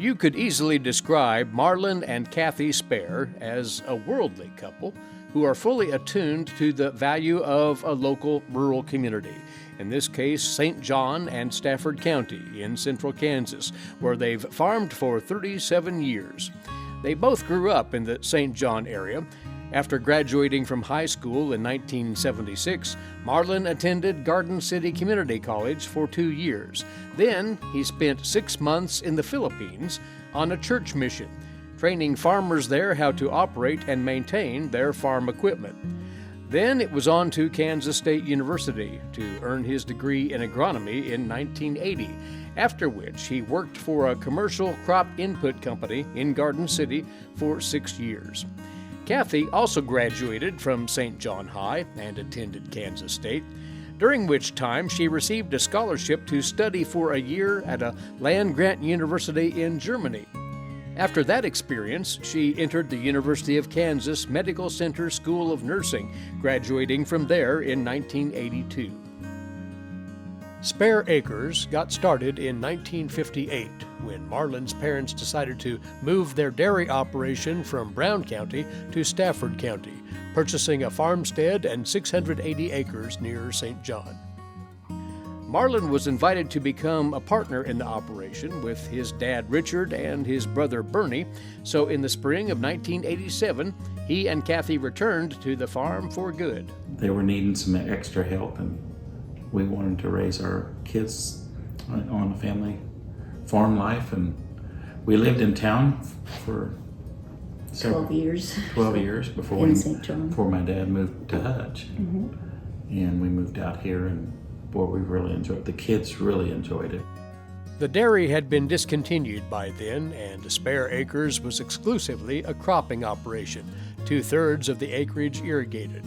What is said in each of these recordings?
You could easily describe Marlyn and Kathie Spare as a worldly couple who are fully attuned to the value of a local rural community. In this case, St. John and Stafford County in central Kansas, where they've farmed for 37 years. They both grew up in the St. John area. After graduating from high school in 1976, Marlyn attended Garden City Community College for 2 years. Then he spent 6 months in the Philippines on a church mission, training farmers there how to operate and maintain their farm equipment. Then it was on to Kansas State University to earn his degree in agronomy in 1980, after which he worked for a commercial crop input company in Garden City for 6 years. Kathie also graduated from St. John High and attended Kansas State, during which time she received a scholarship to study for a year at a land-grant university in Germany. After that experience, she entered the University of Kansas Medical Center School of Nursing, graduating from there in 1982. Spare Acres got started in 1958 when Marlyn's parents decided to move their dairy operation from Brown County to Stafford County, purchasing a farmstead and 680 acres near St. John. Marlyn was invited to become a partner in the operation with his dad Richard and his brother Bernie, so in the spring of 1987, he and Kathie returned to the farm for good. They were needing some extra help, and we wanted to raise our kids on a family farm life, and we lived in town for 12 years. 12 years before my dad moved to Hutch. Mm-hmm. And we moved out here, and boy, we really enjoyed it. The kids really enjoyed it. The dairy had been discontinued by then, and Spare Acres was exclusively a cropping operation, 2/3 of the acreage irrigated.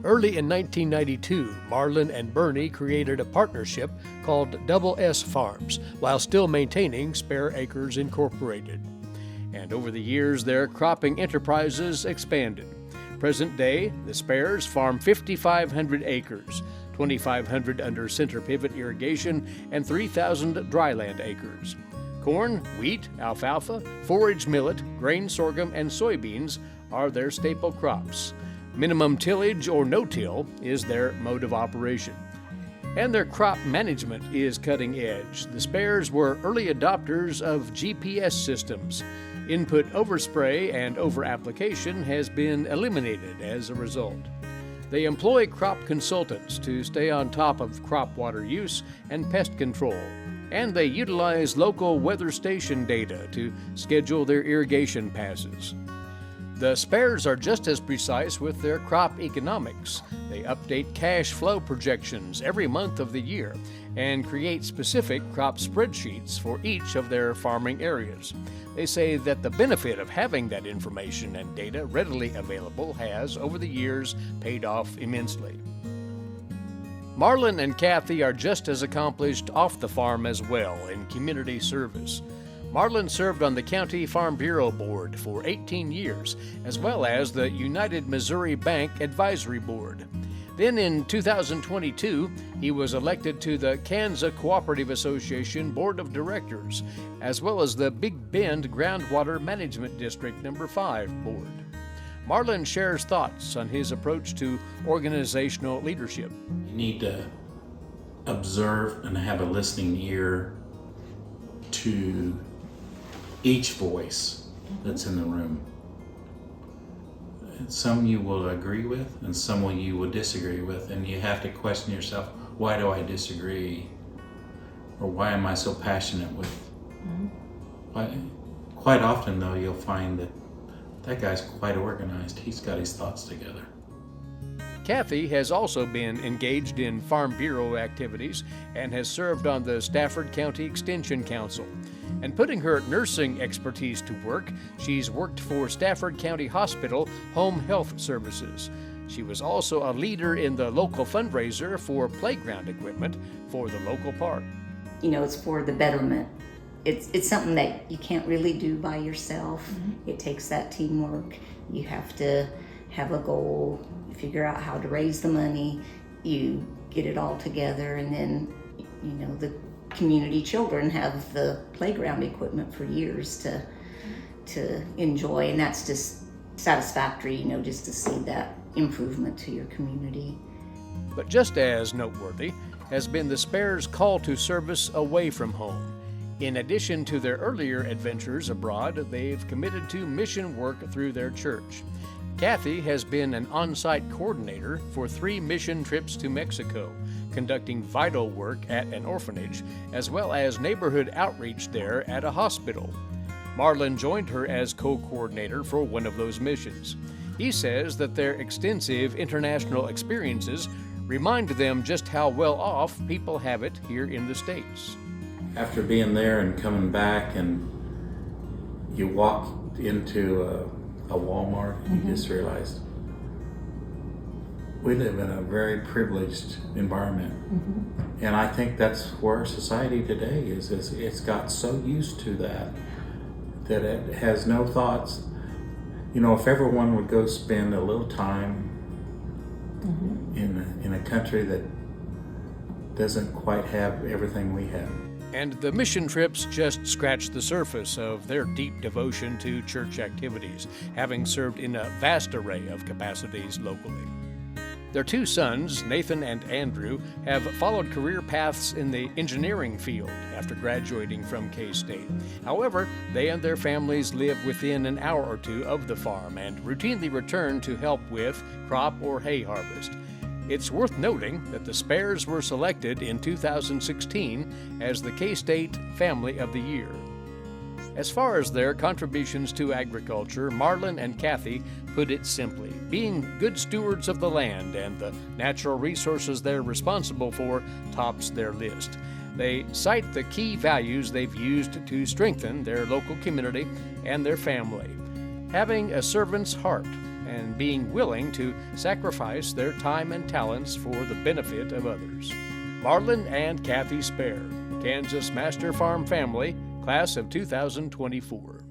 Early in 1992, Marlyn and Bernie created a partnership called Double S Farms, while still maintaining Spare Acres Incorporated. And over the years, their cropping enterprises expanded. Present day, the Spares farm 5,500 acres, 2,500 under center pivot irrigation, and 3,000 dryland acres. Corn, wheat, alfalfa, forage millet, grain sorghum, and soybeans are their staple crops. Minimum tillage or no-till is their mode of operation. And their crop management is cutting edge. The Spares were early adopters of GPS systems. Input overspray and overapplication has been eliminated as a result. They employ crop consultants to stay on top of crop water use and pest control. And they utilize local weather station data to schedule their irrigation passes. The Spares are just as precise with their crop economics. They update cash flow projections every month of the year and create specific crop spreadsheets for each of their farming areas. They say that the benefit of having that information and data readily available has, over the years, paid off immensely. Marlyn and Kathie are just as accomplished off the farm as well in community service. Marlyn served on the County Farm Bureau Board for 18 years, as well as the United Missouri Bank Advisory Board. Then in 2022, he was elected to the Kansas Cooperative Association Board of Directors, as well as the Big Bend Groundwater Management District No. 5 Board. Marlyn shares thoughts on his approach to organizational leadership. You need to observe and have a listening ear to each voice that's in the room. Some you will agree with and some you will disagree with, and you have to question yourself, why do I disagree? Or why am I so passionate with? Quite often though, you'll find that guy's quite organized. He's got his thoughts together. Kathie has also been engaged in Farm Bureau activities and has served on the Stafford County Extension Council. And putting her nursing expertise to work, she's worked for Stafford County Hospital Home Health Services. She was also a leader in the local fundraiser for playground equipment for the local park. You know, it's for the betterment. It's something that you can't really do by yourself. Mm-hmm. It takes that teamwork. You have to have a goal, figure out how to raise the money, you get it all together, and then, you know, the community children have the playground equipment for years to enjoy, and that's just satisfactory, just to see that improvement to your community. But just as noteworthy has been the Spares' call to service away from home. In addition to their earlier adventures abroad, they've committed to mission work through their church. Kathie has been an on-site coordinator for 3 mission trips to Mexico, conducting vital work at an orphanage, as well as neighborhood outreach there at a hospital. Marlyn joined her as co-coordinator for one of those missions. He says that their extensive international experiences remind them just how well off people have it here in the States. After being there and coming back, and you walk into a Walmart, you just realize we live in a very privileged environment. And I think that's where our society today is it's got so used to that it has no thoughts. If everyone would go spend a little time in a country that doesn't quite have everything we have. And the mission trips just scratch the surface of their deep devotion to church activities, having served in a vast array of capacities locally. Their 2 sons, Nathan and Andrew, have followed career paths in the engineering field after graduating from K-State. However, they and their families live within an hour or 2 of the farm and routinely return to help with crop or hay harvest. It's worth noting that the Spares were selected in 2016 as the K-State Family of the Year. As far as their contributions to agriculture, Marlyn and Kathie put it simply: being good stewards of the land and the natural resources they're responsible for tops their list. They cite the key values they've used to strengthen their local community and their family: having a servant's heart and being willing to sacrifice their time and talents for the benefit of others. Marlyn and Kathie Spare, Kansas Master Farm Family, Class of 2024.